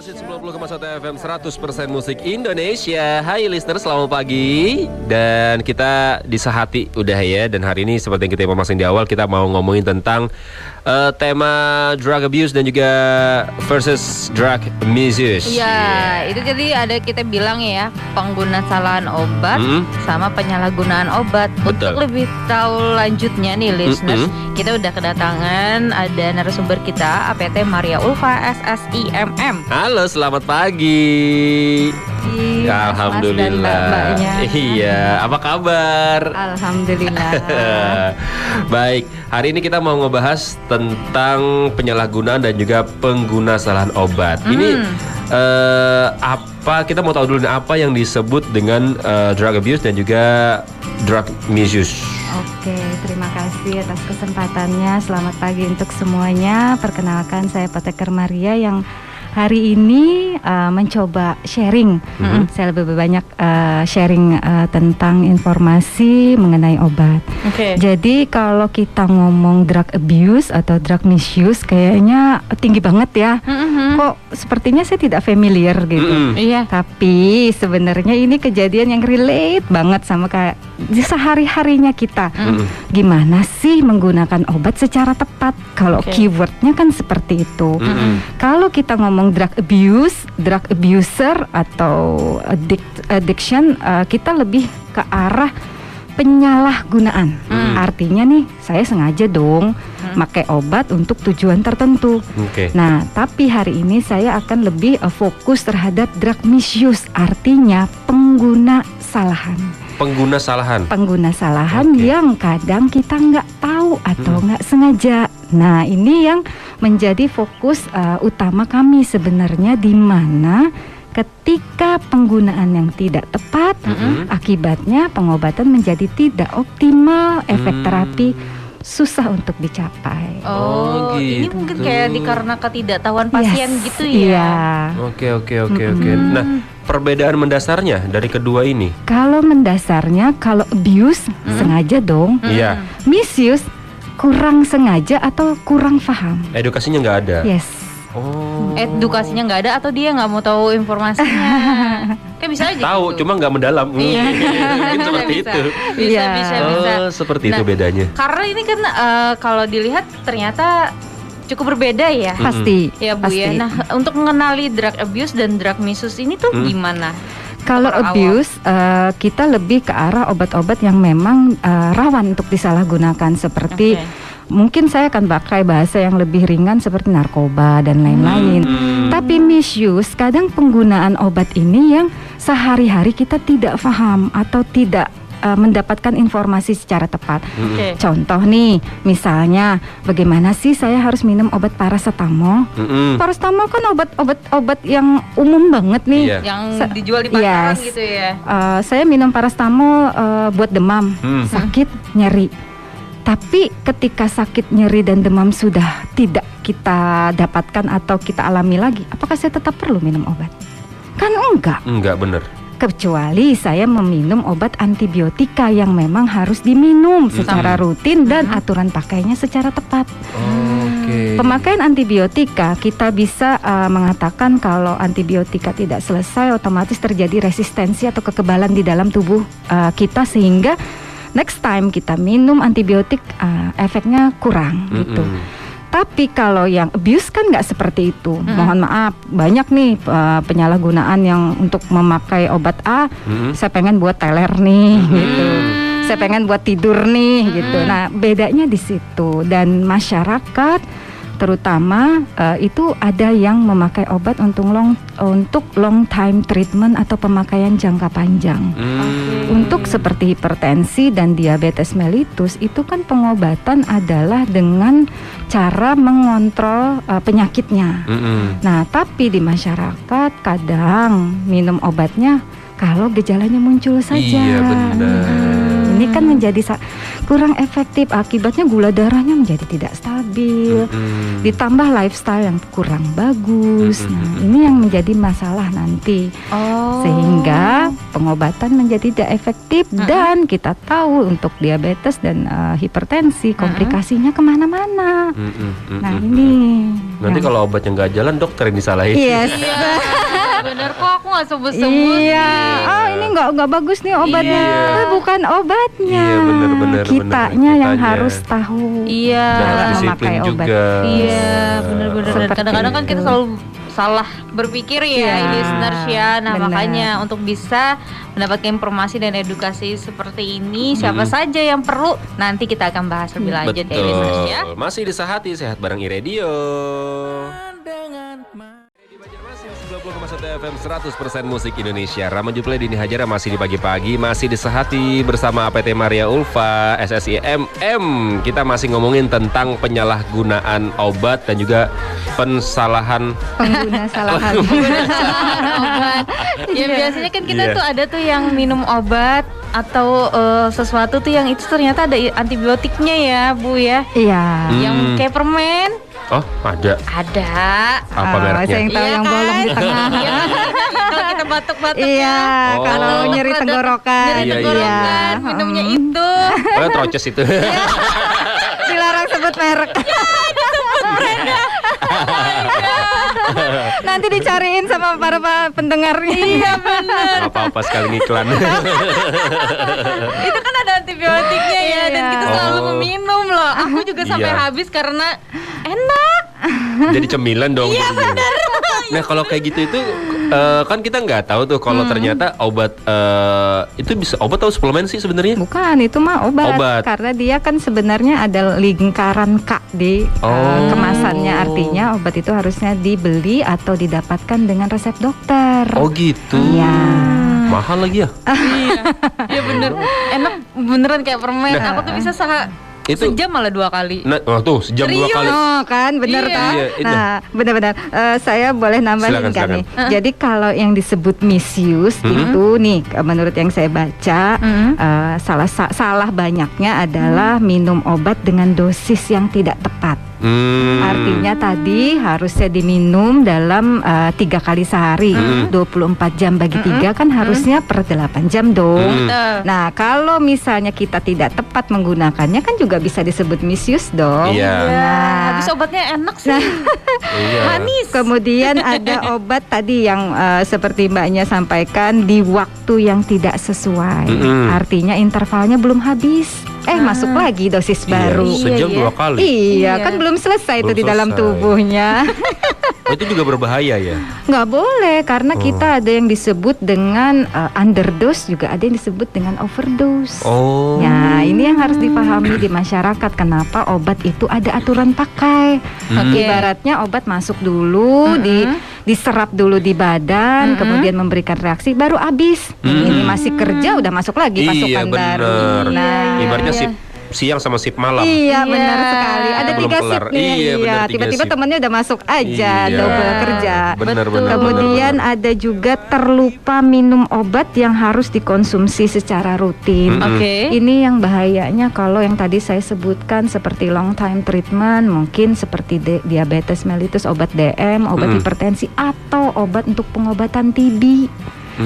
Masih 90,1 FM 100% musik Indonesia. Hai listener, selamat pagi. Dan kita disahati udah ya. Dan hari ini seperti yang kita informasikan di awal, kita mau ngomongin tentang tema drug abuse dan juga versus drug misuse. Iya, itu jadi ada kita bilang ya, penggunaan obat sama penyalahgunaan obat. Betul. Untuk lebih tahu lanjutnya nih listeners, kita udah kedatangan ada narasumber kita, APT Maria Ulfa SSIMM. Halo, selamat pagi. Ya, Alhamdulillah. Iya, apa kabar? Alhamdulillah. Baik, hari ini kita mau ngebahas tentang penyalahgunaan dan juga pengguna-salahan obat. Ini kita mau tahu dulu nih, apa yang disebut dengan drug abuse dan juga drug misuse. Oke, terima kasih atas kesempatannya. Selamat pagi untuk semuanya. Perkenalkan, saya Apoteker Maria yang hari ini mencoba sharing. Saya lebih banyak sharing tentang informasi mengenai obat. Jadi kalau kita ngomong drug abuse atau drug misuse kayaknya tinggi banget ya. Kok sepertinya saya tidak familiar gitu. Iya. Tapi sebenarnya ini kejadian yang relate banget sama kayak sehari-harinya kita. Gimana sih menggunakan obat secara tepat? Kalau keywordnya kan seperti itu. Kalau kita ngomong drug abuse, drug abuser atau addiction, kita lebih ke arah penyalahgunaan. Artinya nih, saya sengaja dong pakai obat untuk tujuan tertentu. Nah, tapi hari ini saya akan lebih fokus terhadap drug misuse, artinya pengguna salahan. Pengguna salahan yang kadang kita nggak tahu atau nggak sengaja. Nah, ini yang menjadi fokus utama kami sebenarnya, di mana ketika penggunaan yang tidak tepat, akibatnya pengobatan menjadi tidak optimal, efek terapi susah untuk dicapai. Oh, ini mungkin kayak karena ketidaktahuan pasien gitu ya. Iya. Oke. Nah, perbedaan mendasarnya dari kedua ini? Kalau mendasarnya, kalau abuse sengaja dong. Iya. Misuse kurang sengaja atau kurang paham. Edukasinya nggak ada. Yes. Oh. Edukasinya nggak ada atau dia nggak mau tahu informasinya. Kayak bisa aja. Tahu, gitu. cuma nggak mendalam. Iya. Mungkin seperti Bisa. itu. Bisa. Oh, seperti itu bedanya. Karena ini kan kalau dilihat ternyata cukup berbeda ya. Pasti. Ya Bu ya. Nah, untuk mengenali drug abuse dan drug misuse ini tuh gimana? Kalau abuse, kita lebih ke arah obat-obat yang memang rawan untuk disalahgunakan, seperti mungkin saya akan pakai bahasa yang lebih ringan seperti narkoba dan lain-lain. Tapi misuse, kadang penggunaan obat ini yang sehari-hari kita tidak paham atau tidak mendapatkan informasi secara tepat. Contoh nih, misalnya bagaimana sih saya harus minum obat paracetamol? Paracetamol kan obat yang umum banget nih, yang dijual di pasaran gitu ya. Saya minum paracetamol buat demam, sakit, nyeri. Tapi ketika sakit, nyeri, dan demam sudah tidak kita dapatkan atau kita alami lagi, apakah saya tetap perlu minum obat? Kan enggak. Enggak, bener. Kecuali saya meminum obat antibiotika yang memang harus diminum secara rutin dan aturan pakainya secara tepat. Pemakaian antibiotika, kita bisa mengatakan kalau antibiotika tidak selesai, otomatis terjadi resistensi atau kekebalan di dalam tubuh kita, sehingga next time kita minum antibiotik efeknya kurang gitu. Tapi kalau yang abuse kan nggak seperti itu. Mohon maaf, banyak nih penyalahgunaan yang untuk memakai obat A, saya pengen buat teler nih gitu. Saya pengen buat tidur nih gitu. Nah, bedanya di situ. Dan masyarakat terutama itu ada yang memakai obat untuk long time treatment atau pemakaian jangka panjang. Untuk seperti hipertensi dan diabetes mellitus, itu kan pengobatan adalah dengan cara mengontrol penyakitnya. Nah, tapi di masyarakat kadang minum obatnya kalau gejalanya muncul saja. Iya, benar. Ini kan menjadi kurang efektif. Akibatnya gula darahnya menjadi tidak stabil. Ditambah lifestyle yang kurang bagus. Nah, ini yang menjadi masalah nanti. Sehingga pengobatan menjadi tidak efektif dan kita tahu untuk diabetes dan hipertensi komplikasinya kemana-mana. Nah ini. Nanti kalau obatnya nggak jalan, dokter yang disalahin. Yes. Bener kok, aku nggak sebut-sebut. Iya. Ini nggak bagus nih obatnya. Bukan obatnya. Iya, bener, kitanya yang kitanya. harus tahu. Iya. Dan harus disiplin memakai obat. juga. Iya, bener-bener. Dan Seperti kadang-kadang kan kita itu. selalu salah berpikir ya, Iya, listeners ya. Nah, benar. makanya untuk bisa mendapatkan informasi dan edukasi seperti ini, siapa saja yang perlu, nanti kita akan bahas lebih lanjut ya, listeners ya. Betul. Masih di Sehati Sehat bareng iRadio. 90,1 FM 100% musik Indonesia. Rama Juple Dini Hajara masih di pagi-pagi, masih di Sehati bersama APT Maria Ulfa SSI MM. Kita masih ngomongin tentang penyalahgunaan obat dan juga pensalahan Pengguna salahan. Obat. Ya biasanya kan kita tuh ada tuh yang minum obat atau sesuatu tuh yang itu ternyata ada antibiotiknya ya, Bu ya. Iya. Yang kayak permen. Oh, ada. Ada. Apa mereknya? Saya yang tahu Iya yang kan? bolong di tengah. Iya. Kalau kita batuk-batuk Iya, Oh. kalau Atau nyeri rada- tenggorokan. nyeri Iya, tenggorokan, minumnya itu. Oh, troces itu. Dilarang sebut merek. Nanti dicariin sama para pendengarnya. Iya benar. Gak apa-apa sekali ngiklan. Itu kan ada antibiotiknya ya, dan Iya. kita selalu Oh. meminum loh. Aku juga sampai Iya. habis karena enak. Jadi cemilan dong. Iya benar. Nah kalau kayak gitu itu kan kita nggak tahu tuh kalau ternyata obat itu bisa obat atau suplemen sih sebenarnya? Bukan, itu mah obat. Obat. Karena dia kan sebenarnya ada lingkaran K di kemasannya. Artinya obat itu harusnya dibeli atau didapatkan dengan resep dokter. Oh gitu. Iya. Mahal lagi ya? Iya bener. Enak beneran kayak permen. Nah. Aku tuh bisa Itu. sejam malah 2 kali. Nah, tuh sejam 2 kali. Oh kan, benar Iya. kan? Iya, itu. Nah, benar-benar. Saya boleh nambahin Silakan, kan nih. silakan. Jadi kalau yang disebut misuse itu nih, menurut yang saya baca, salah banyaknya adalah minum obat dengan dosis yang tidak tepat. Artinya tadi harusnya diminum dalam 3 kali sehari, 24 jam bagi 3 kan harusnya per 8 jam dong. Nah kalau misalnya kita tidak tepat menggunakannya kan juga bisa disebut misuse dong. Iya. Nah, Habis obatnya enak sih. Iya. Manis. kemudian ada obat tadi yang seperti mbaknya sampaikan di waktu yang tidak sesuai. Artinya intervalnya belum habis. Masuk lagi dosis baru. Sejam Iya, 2 kali. Iya, Iya. kan belum selesai itu Belum di dalam selesai. tubuhnya. Oh, itu juga berbahaya ya? Nggak boleh karena kita ada yang disebut dengan underdose, juga ada yang disebut dengan overdose. Oh. Nah, ini yang harus dipahami di masyarakat. Kenapa obat itu ada aturan pakai? Ibaratnya obat masuk dulu, diserap dulu di badan, kemudian memberikan reaksi, baru habis. Ini masih kerja, udah masuk lagi Iya pasukan baru. benar. Nah, Ibaratnya siang sama sip malam. Iya, Iya. benar sekali. Ada Belum 3 kelar. shift nih. Iya, benar, 3 tiba-tiba shift. temennya udah masuk aja, Iya. double kerja. Benar, benar, Kemudian benar. ada juga terlupa minum obat yang harus dikonsumsi secara rutin. Oke. Ini yang bahayanya kalau yang tadi saya sebutkan seperti long time treatment, mungkin seperti diabetes mellitus, obat DM, obat hipertensi, atau obat untuk pengobatan TB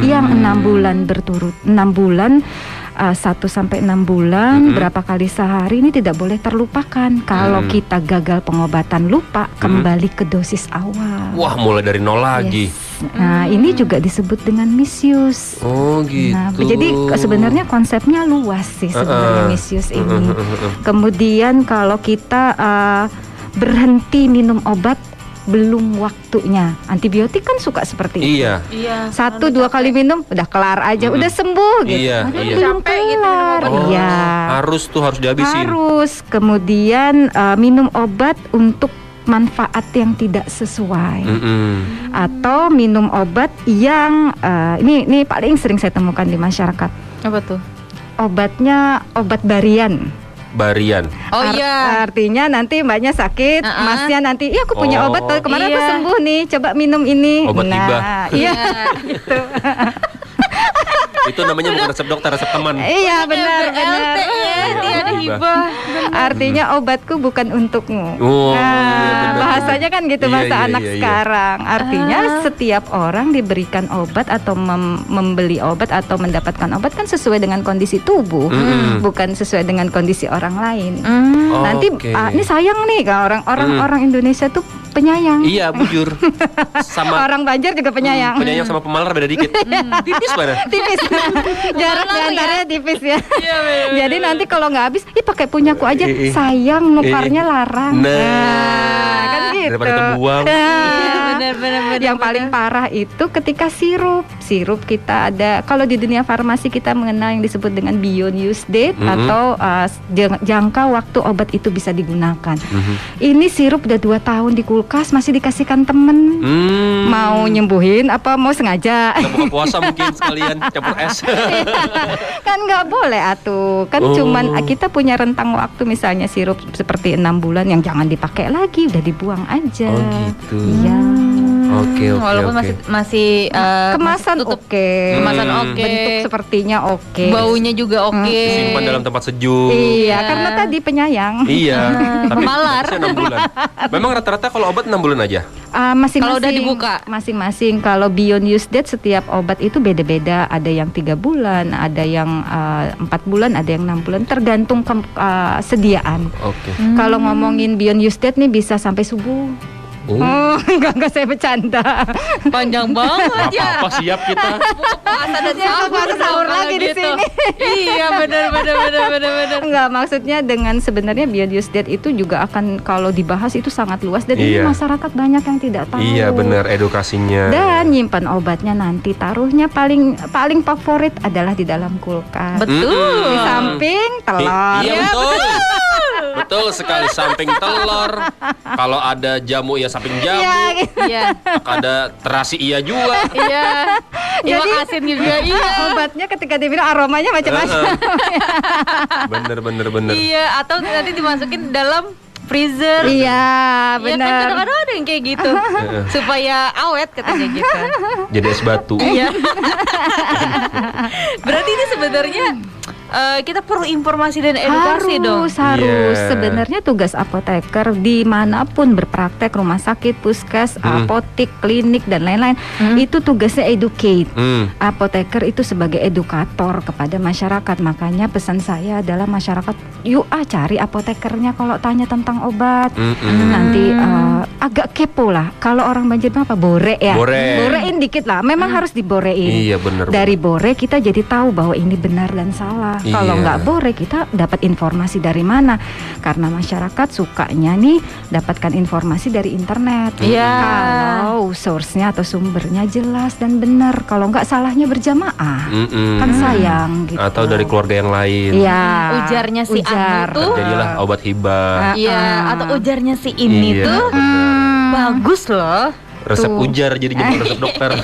yang 6 bulan berturut, 6 bulan. 1-6 bulan, berapa kali sehari, ini tidak boleh terlupakan. Kalau kita gagal pengobatan, lupa, kembali ke dosis awal. Wah, mulai dari nol lagi. Yes. Nah, ini juga disebut dengan misuse. Oh gitu. Nah, jadi sebenarnya konsepnya luas sih sebenarnya misuse ini. Kemudian kalau kita berhenti minum obat belum waktunya, antibiotik kan suka seperti itu. Iya. Iya. 1-2 kali minum udah kelar aja, udah sembuh gitu. Iya, Padahal iya. belum Capek gitu kelar. minum obat. Iya. Harus dihabisin. Harus. Kemudian minum obat untuk manfaat yang tidak sesuai. Atau minum obat yang ini paling sering saya temukan di masyarakat. Apa tuh? Obatnya obat barian. Barian. Oh iya. Artinya nanti mbaknya sakit, masnya nanti, iya aku punya Oh. obat kemarin aku Iya. sembuh nih, coba minum ini. Obat tiba. Iya, gitu. Itu namanya bukan resep dokter, resep teman. Iya benar. Dia ada hibah. Artinya obatku bukan untukmu. Oh, iya, benar. Bahasanya kan gitu Iya, bahasa iya, anak iya, iya. sekarang. Artinya setiap orang diberikan obat atau membeli obat atau mendapatkan obat kan sesuai dengan kondisi tubuh, bukan sesuai dengan kondisi orang lain. Nanti Oke. ini sayang nih kalau orang Indonesia tuh penyayang. Iya, bujur. Sama Orang Banjar juga penyayang. penyayang sama pemalar beda dikit. Tipis mana? Tipis. Jarak diantaranya tipis ya. Iya, bener. Jadi nanti kalau nggak habis, pakai punyaku aja. Sayang, nukarnya larang. Kan gitu. Daripada terbuang. Benar. Yang paling parah itu ketika sirup kita ada, kalau di dunia farmasi kita mengenal yang disebut dengan beyond use date atau jangka waktu obat itu bisa digunakan. Ini sirup udah 2 tahun di kulkas masih dikasihkan temen. Mau nyembuhin apa mau sengaja? Kita buka puasa mungkin sekalian campur es. Kan nggak boleh atuh. Kan cuman kita punya rentang waktu, misalnya sirup seperti 6 bulan yang jangan dipakai lagi, udah dibuang aja. Oh gitu. Iya. Oke. Walaupun masih Kemasan tutup. oke. Kemasan oke. Bentuk sepertinya oke. Baunya juga oke. Disimpan dalam tempat sejuk. Iya, karena tadi penyayang. Iya. Tapi Pemalar. harusnya 6 bulan. Memang rata-rata kalau obat 6 bulan aja. Masing-masing. Kalau udah dibuka? Masing-masing. Kalau beyond use date setiap obat itu beda-beda. Ada yang 3 bulan, ada yang 4 bulan, ada yang 6 bulan. Tergantung sediaan. Oke. Kalau ngomongin beyond use date nih bisa sampai subuh. Enggak saya bercanda. Panjang banget ya. Apa siap kita? Puasa dan Puasa sahur lagi di sini. Iya, benar. Enggak, maksudnya dengan sebenarnya beyond use date itu juga akan kalau dibahas itu sangat luas dan ini Iya. masyarakat banyak yang tidak tahu. Iya benar, edukasinya. Dan nyimpan obatnya nanti taruhnya paling favorit adalah di dalam kulkas. Betul. Di samping telur. Iya betul. Betul sekali, samping telur. Kalau ada jamu ya samping jamu. Iya, gitu. Iya. Ada terasi iya juga. Iya. Iwak Jadi- asin juga iya. Obatnya ketika diminum aromanya macam-macam. Bener. Iya, atau nanti dimasukin dalam freezer. Iya, Iya kan benar. kadang-kadang ada yang kayak gitu supaya awet katanya gitu. Jadi es batu. Iya. Berarti ini sebenarnya kita perlu informasi dan edukasi dong. Harus. Iya. Sebenarnya tugas apoteker dimanapun berpraktek, rumah sakit, puskes, apotik, klinik dan lain-lain, itu tugasnya educate. Apoteker itu sebagai edukator kepada masyarakat. Makanya pesan saya adalah masyarakat, yuk cari apotekernya kalau tanya tentang obat. Nanti agak kepo lah. Kalau orang Banjar apa? Bore ya. Borein dikit lah. Memang harus diborein. Iya bener. Dari bore kita jadi tahu bahwa ini benar dan salah. Iya. Kalau nggak bore kita dapat informasi dari mana? Karena masyarakat sukanya nih dapatkan informasi dari internet. Iya. Kalau source-nya atau sumbernya jelas dan benar. Kalau nggak salahnya berjamaah. Kan sayang gitu. Atau dari keluarga yang lain. Iya. Ujarnya si Ujar. Anu tuh. Jadilah obat hibah. Iya, atau ujarnya si ini Iya, tuh bener. bagus loh. Resep Tuh. ujar jadi resep dokter.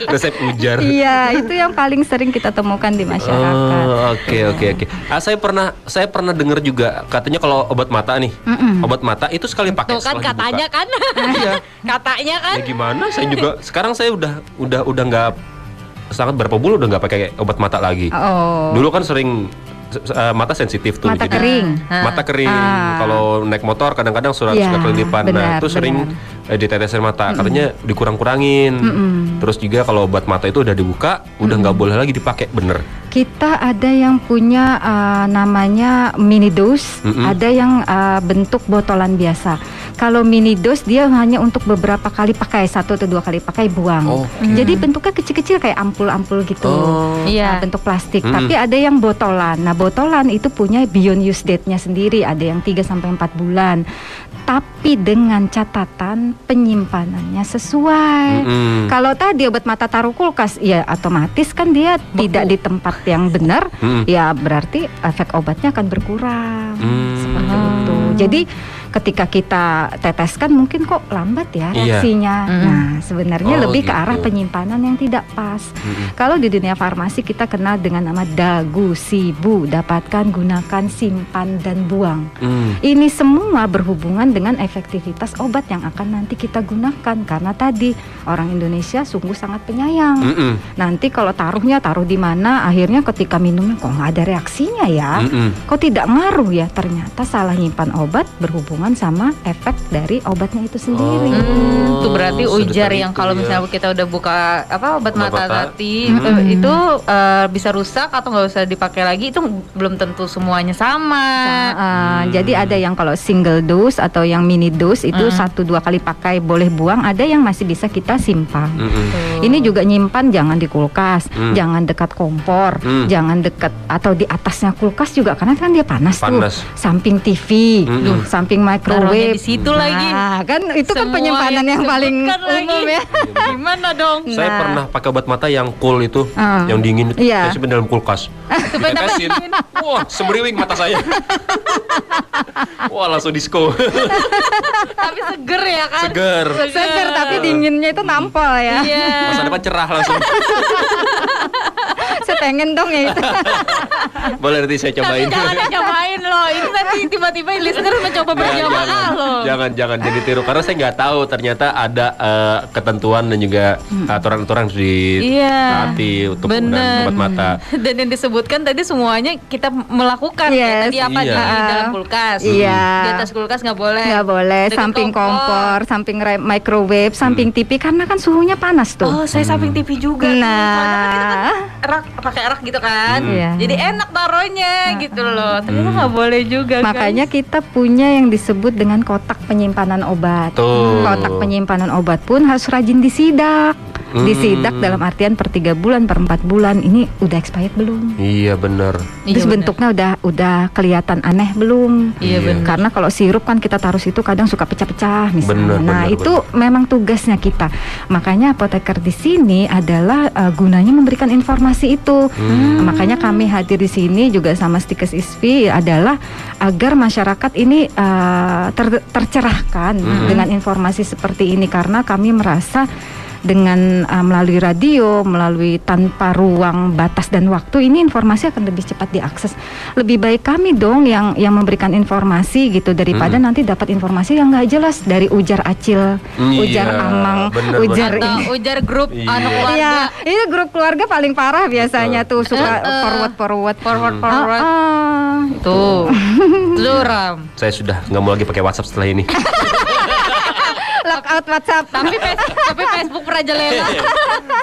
Resep ujar. Iya, itu yang paling sering kita temukan di masyarakat. Oh, oke. Saya pernah dengar juga katanya kalau obat mata nih, obat mata itu sekali pakai. Tuh kan setelah katanya dibuka. kan. Iya. Katanya kan. Ya gimana? Saya juga sekarang saya udah nggak sangat berapa bulan udah nggak pakai obat mata lagi. Oh. Dulu kan sering mata sensitif tuh. Mata jadi- kering. Mata kering. Ah. Kalau naik motor kadang-kadang suka Iya, kelilipan. Nah, benar, itu sering ditetesin mata. Katanya dikurang-kurangin. Terus juga kalau obat mata itu udah dibuka, udah nggak boleh lagi dipakai, bener. Kita ada yang punya namanya mini dose, ada yang bentuk botolan biasa. Kalau mini dose dia hanya untuk beberapa kali pakai, 1 atau 2 kali pakai buang. Jadi bentuknya kecil-kecil kayak ampul-ampul gitu. Iya. Bentuk plastik. Tapi ada yang botolan. Nah, botolan itu punya beyond use date-nya sendiri. Ada yang 3 sampai 4 bulan. Tapi dengan catatan penyimpanannya sesuai. Kalau tadi obat mata taruh kulkas, ya otomatis kan dia tidak di tempat yang benar. Ya berarti efek obatnya akan berkurang. Seperti itu. Jadi ketika kita teteskan mungkin kok lambat ya reaksinya. Nah, sebenarnya lebih ke arah penyimpanan yang tidak pas. Kalau di dunia farmasi kita kenal dengan nama dagu sibu, dapatkan, gunakan, simpan dan buang. Ini semua berhubungan dengan efektivitas obat yang akan nanti kita gunakan, karena tadi orang Indonesia sungguh sangat penyayang. Nanti kalau taruh di mana, akhirnya ketika minumnya kok nggak ada reaksinya ya, kok tidak ngaruh ya, ternyata salah nyimpan obat berhubungan sama efek dari obatnya itu sendiri. Itu berarti ujar yang kalau misalnya kita udah buka obat mata tadi itu bisa rusak atau nggak usah dipakai lagi, itu belum tentu semuanya sama. Jadi ada yang kalau single dose atau yang mini dose itu 1-2 kali pakai boleh buang, ada yang masih bisa kita simpan. Ini juga nyimpan jangan di kulkas, jangan dekat kompor, jangan dekat atau di atasnya kulkas juga, karena kan dia panas. Tuh. Samping TV, samping microwave. Di situ lagi. Kan itu kan penyimpanan yang paling umum ya. Gimana dong? Saya pernah pakai obat mata yang cool itu, yang dingin itu, saya simpan dalam kulkas. Ditetesin, wah sembriwing mata saya. Wah langsung disco. Tapi seger ya kan? Seger, tapi dinginnya itu nampol ya. Masa depan cerah langsung. Saya pengen dong ya itu. Boleh nanti saya cobain. Tapi jangan cobain loh. Ini nanti tiba-tiba listener mencoba berjamaah loh. Jangan jadi tiru, karena saya nggak tahu ternyata ada ketentuan dan juga aturan-aturan di taati untuk penggunaan obat mata. Dan yang disebutkan tadi semuanya kita melakukan. Tadi apa di dalam kulkas? Di atas kulkas nggak boleh. Nggak boleh. Samping kompor, samping microwave, samping TV, karena kan suhunya panas tuh. Oh, saya samping TV juga. Nah, pakai rak gitu kan. Jadi enak taruhnya gitu loh. Ternyata nggak boleh juga. Makanya kita punya yang disebut dengan kotak penyimpanan obat. Kotak penyimpanan obat pun harus rajin disidak. Disidak dalam artian per 3 bulan, per 4 bulan. Ini udah expired belum? Iya benar. Terus bentuknya udah kelihatan aneh belum? Iya benar. Karena kalau sirup kan kita taruh situ kadang suka pecah-pecah misalnya. Itu memang tugasnya kita. Makanya apoteker di sini adalah gunanya memberikan informasi itu. Makanya kami hadir di sini juga sama Stikes ISPI adalah agar masyarakat ini tercerahkan dengan informasi seperti ini, karena kami merasa dengan melalui radio, melalui tanpa ruang batas dan waktu, ini informasi akan lebih cepat diakses. Lebih baik kami dong yang memberikan informasi gitu, daripada nanti dapat informasi yang nggak jelas dari ujar acil, ujar amang, ujar grup anak keluarga. Iya, ini grup keluarga paling parah biasanya tuh, suka forward. Tuh, Ram. Saya sudah nggak mau lagi pakai WhatsApp setelah ini. Lockout WhatsApp. Tapi Facebook merajalela.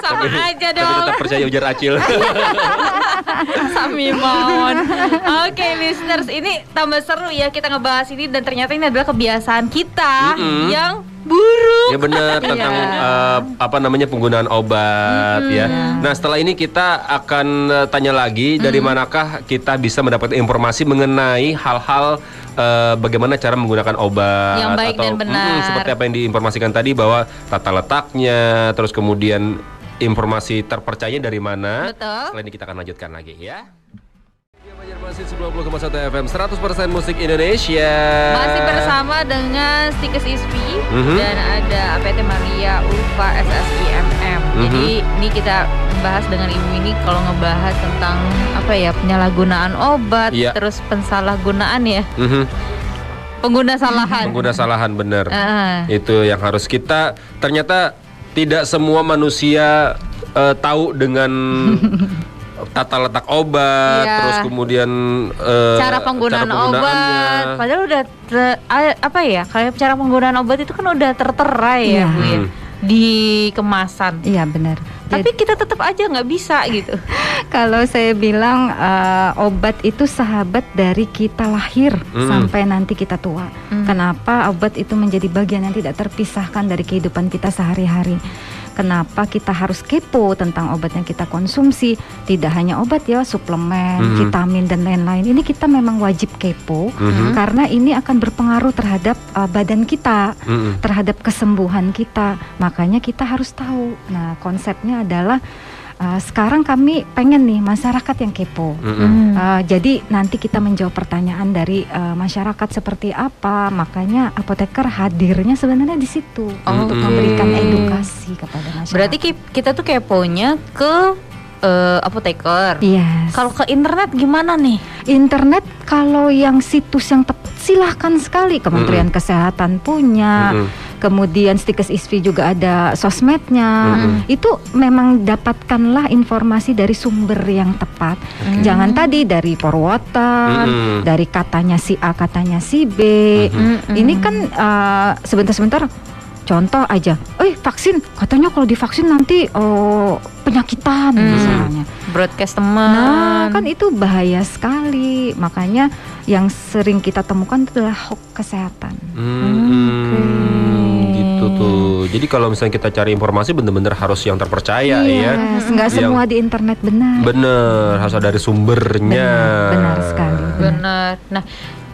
Sama aja dong. Tapi tetap percaya ujar acil. Samimon. Oke, listeners, ini tambah seru ya kita ngebahas ini, dan ternyata ini adalah kebiasaan kita yang buruk. Ya benar, tentang penggunaan obat ya. Nah, setelah ini kita akan tanya lagi dari manakah kita bisa mendapatkan informasi mengenai hal-hal bagaimana cara menggunakan obat yang baik atau dan benar. Seperti apa yang diinformasikan tadi, bahwa tata letaknya, terus kemudian informasi terpercaya dari mana. Betul. Setelah ini kita akan lanjutkan lagi ya. Masih 90,1 FM 100% musik Indonesia. Masih bersama dengan Stikes ISPI dan ada APT Maria Ulfa SSIMM. Jadi ini kita bahas dengan ibu ini kalau ngebahas tentang penyalahgunaan obat, terus pensalahgunaan ya. Pengguna salahan benar. Itu yang harus kita, ternyata tidak semua manusia tahu dengan tata letak obat, terus kemudian cara penggunaan obat. Padahal udah kayak cara penggunaan obat itu kan udah tertera ya, Bu ya, di kemasan. Iya benar. Tapi kita tetap aja nggak bisa gitu. Kalau saya bilang obat itu sahabat dari kita lahir sampai nanti kita tua. Kenapa obat itu menjadi bagian yang tidak terpisahkan dari kehidupan kita sehari-hari? Kenapa kita harus kepo tentang obat yang kita konsumsi? Tidak hanya obat ya, suplemen, vitamin dan lain-lain. Ini kita memang wajib kepo karena ini akan berpengaruh terhadap badan kita, terhadap kesembuhan kita. Makanya kita harus tahu. Nah, konsepnya adalah sekarang kami pengen nih masyarakat yang kepo. Jadi nanti kita menjawab pertanyaan dari masyarakat seperti apa. Makanya apoteker hadirnya sebenarnya di situ untuk memberikan edukasi kepada masyarakat. Berarti kita tuh keponya ke apoteker. Yes. Kalau ke internet gimana nih? Internet kalau yang situs yang tepat silahkan sekali. Kementerian Kesehatan punya. Kemudian Stikes ISPI juga ada sosmednya. Itu memang dapatkanlah informasi dari sumber yang tepat. Jangan tadi dari Porwota, dari katanya si A, katanya si B. Ini kan sebentar-sebentar. Contoh aja, vaksin, katanya kalau divaksin nanti penyakitan misalnya. Broadcast teman. Nah, kan itu bahaya sekali. Makanya yang sering kita temukan itu adalah hoax kesehatan. Gitu tuh. Jadi kalau misalnya kita cari informasi benar-benar harus yang terpercaya ya. Nggak semua di internet benar. Bener, harus ada dari sumbernya. Benar sekali. Benar. Nah,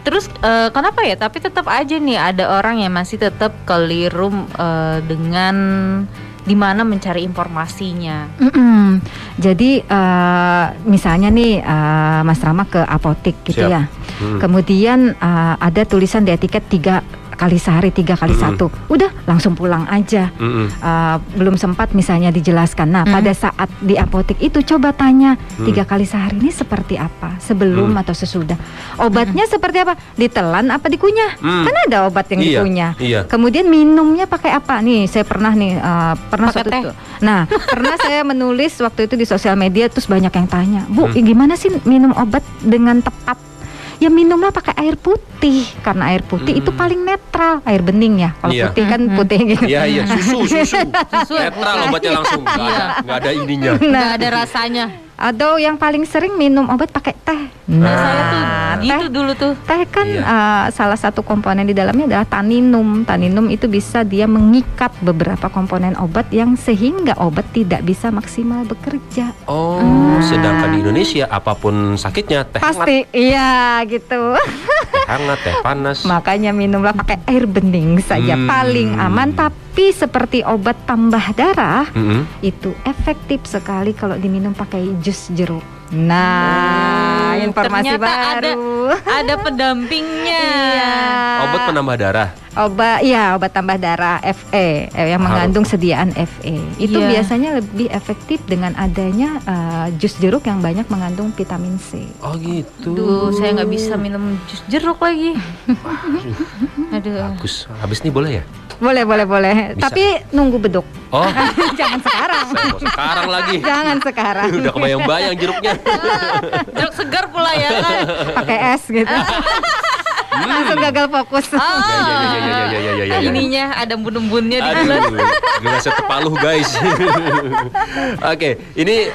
terus kenapa ya? Tapi tetap aja nih ada orang yang masih tetap keliru dengan di mana mencari informasinya. Jadi misalnya nih Mas Rama ke apotek gitu. Siap. Ya. Kemudian ada tulisan di etiket 3 kali sehari, 3 kali 1. Udah langsung pulang aja. Belum sempat misalnya dijelaskan. Nah, pada saat di apotek itu coba tanya 3 kali sehari ini seperti apa, sebelum atau sesudah. Obatnya seperti apa? Ditelan apa dikunyah? Kan ada obat yang dikunyah. Kemudian minumnya pakai apa? Nih, saya pernah nih pernah suatu teh. Nah, pernah saya menulis waktu itu di sosial media, terus banyak yang tanya, "Bu, gimana sih minum obat dengan tepat?" Ya minumlah pakai air putih, karena air putih itu paling netral, air bening ya. Kalau putih kan putih gitu. Iya, susu. Netral obatnya langsung, nggak ada ininya. Nggak ada rasanya. Atau yang paling sering minum obat pakai teh. Nah, saya tuh gitu dulu tuh. Teh kan salah satu komponen di dalamnya adalah taninum. Taninum itu bisa dia mengikat beberapa komponen obat yang sehingga obat tidak bisa maksimal bekerja. Sedangkan di Indonesia apapun sakitnya teh pasti hangat. Iya gitu. Teh hangat, teh panas. Makanya minumlah pakai air bening saja paling aman. Tapi seperti obat tambah darah itu efektif sekali kalau diminum pakai jus jeruk. Nah, informasi baru. Ada pendampingnya. Obat penambah darah. Obat tambah darah FE yang mengandung sediaan FE. Itu biasanya lebih efektif dengan adanya jus jeruk yang banyak mengandung vitamin C. Oh gitu. Duh, saya nggak bisa minum jus jeruk lagi. Aduh. Bagus. Habis ini boleh ya? Boleh. Bisa. Tapi nunggu beduk. Oh. Jangan sekarang. Saya mau sekarang lagi. Jangan sekarang. Udah kebayang-bayang jeruknya. Jeruk segar pula ya kan. Pakai es gitu. Langsung gagal fokus. Ya. Ininya ada embun-embunnya di bulan. Gelasnya terpaluh guys. Oke, ini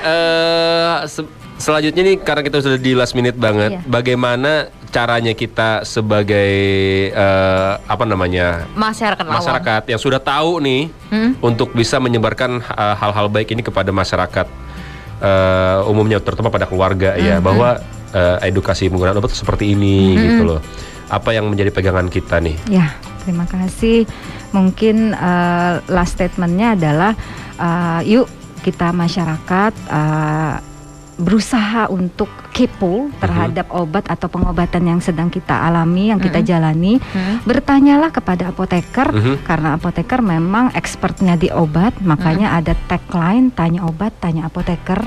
selanjutnya nih karena kita sudah di last minute banget. Bagaimana caranya kita sebagai masyarakat yang sudah tahu nih untuk bisa menyebarkan hal-hal baik ini kepada masyarakat umumnya, terutama pada keluarga ya, bahwa edukasi penggunaan obat seperti ini gitu loh. Apa yang menjadi pegangan kita nih? Ya, terima kasih. Mungkin last statementnya adalah yuk kita masyarakat berusaha untuk kepo terhadap obat atau pengobatan yang sedang kita alami, yang kita jalani. Bertanyalah kepada apoteker, karena apoteker memang expertnya di obat, makanya ada tagline tanya obat, tanya apoteker.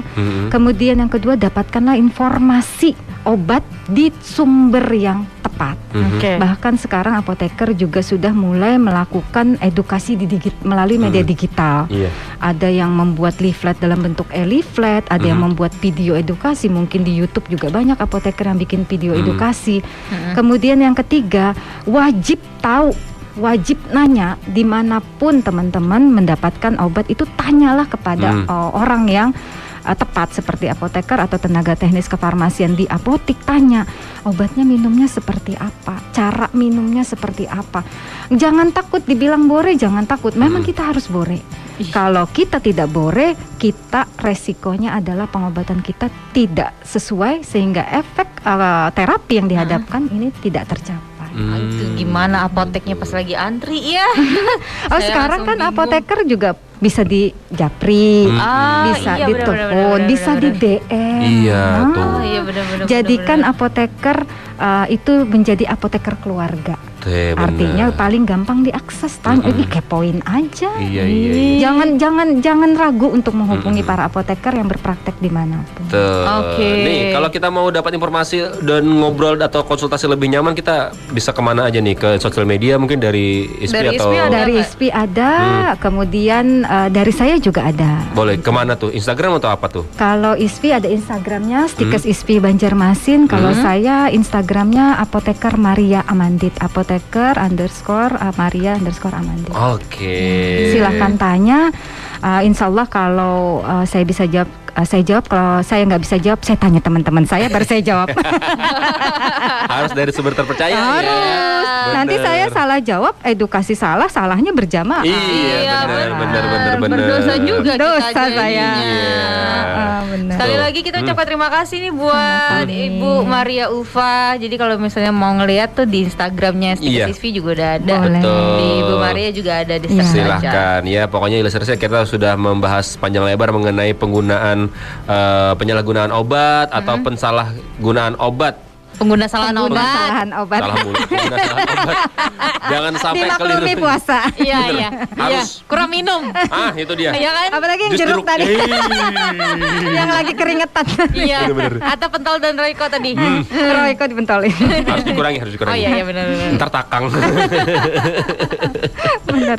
Kemudian yang kedua, dapatkanlah informasi obat di sumber yang tepat. Bahkan sekarang apoteker juga sudah mulai melakukan edukasi melalui media digital. Ada yang membuat leaflet dalam bentuk e-leaflet, ada yang membuat video edukasi, mungkin di YouTube juga banyak apoteker yang bikin video edukasi. Kemudian yang ketiga, wajib tahu, wajib nanya dimanapun teman-teman mendapatkan obat itu, tanyalah kepada orang yang tepat seperti apoteker atau tenaga teknis kefarmasian di apotek. Tanya obatnya minumnya seperti apa, cara minumnya seperti apa. Jangan takut dibilang bore, jangan takut, memang kita harus bore. Kalau kita tidak bore, kita resikonya adalah pengobatan kita tidak sesuai sehingga efek terapi yang dihadapkan ini tidak tercapai. Itu gimana apoteknya pas lagi antri ya? Sekarang kan apoteker juga bisa di japri, Ah, bisa iya, di benar, benar, telepon, benar, bisa benar, di benar. DM. Iya, tuh. Oh iya benar-benar. Jadikan apoteker itu menjadi apoteker keluarga. Bener. Artinya paling gampang diakses, tanya, kepoin aja. Iya, iya. Jangan ragu untuk menghubungi para apoteker yang berpraktek dimanapun. Tuh. Oke. Nih, kalau kita mau dapat informasi dan ngobrol atau konsultasi lebih nyaman, kita bisa kemana aja nih? Ke sosial media mungkin dari ISPI Dari atau ISPI ada. Dari ISPI ada, kemudian dari saya juga ada. boleh kemana tuh? Instagram atau apa tuh? Kalau ISPI ada Instagramnya Stikes ISPI Banjarmasin. Kalau saya Instagramnya apoteker Maria Amandit, apoteker _Maria _Amandit. Oke. Silahkan tanya. Insya Allah kalau saya bisa jawab, saya jawab. Kalau saya nggak bisa jawab, saya tanya teman-teman saya baru saya jawab. Harus dari sumber terpercaya Harus. ya. Nanti Bener. saya salah jawab, edukasi salah, salahnya berjamaah. Iya, benar. Berdosa juga Dosa kita saya. Iya. Benar. Sekali lagi kita ucapkan terima kasih nih buat Ibu Maria Ulfa. Jadi kalau misalnya mau ngeliat tuh di Instagramnya Iya. Stikes ISPI juga udah ada. Boleh. Betul. Di Ibu Maria juga ada di Iya. search aja. Silahkan ya, pokoknya listeners kita sudah membahas panjang lebar mengenai penggunaan penyalahgunaan obat atau pensalahgunaan obat. Pengguna salah obat. Kesalahan obat. Salah mulu, pengguna salah obat. Jangan sampai Dimaklumi keliru. puasa. Iya iya. Iya. Harus. Kurang minum. Ah, itu dia. Iya kan? Apalagi yang Jus jeruk tadi. yang lagi keringetan. Iya. Atau pentol dan roiko tadi. Royko dibentolin. Harus dikurangi. Oh iya benar. Ntar takang. benar.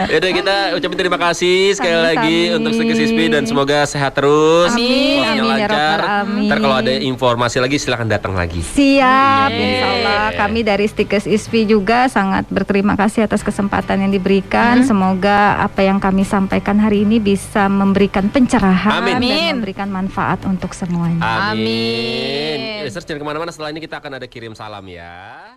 Yaudah, kita ucapin terima kasih sekali Sami-sami. lagi untuk Stikes ISPI dan semoga sehat terus. Amin. Puasanya Amin, ya lancar. Rabbal alamin. Ntar kalau ada informasi lagi silakan datang lagi. Siap, Yeah. insya Allah kami dari Stikes ISPI juga sangat berterima kasih atas kesempatan yang diberikan. Semoga apa yang kami sampaikan hari ini bisa memberikan pencerahan Amin. dan memberikan manfaat untuk semuanya. Amin. Amin. Listeners, jangan kemana-mana, setelah ini kita akan ada kirim salam ya.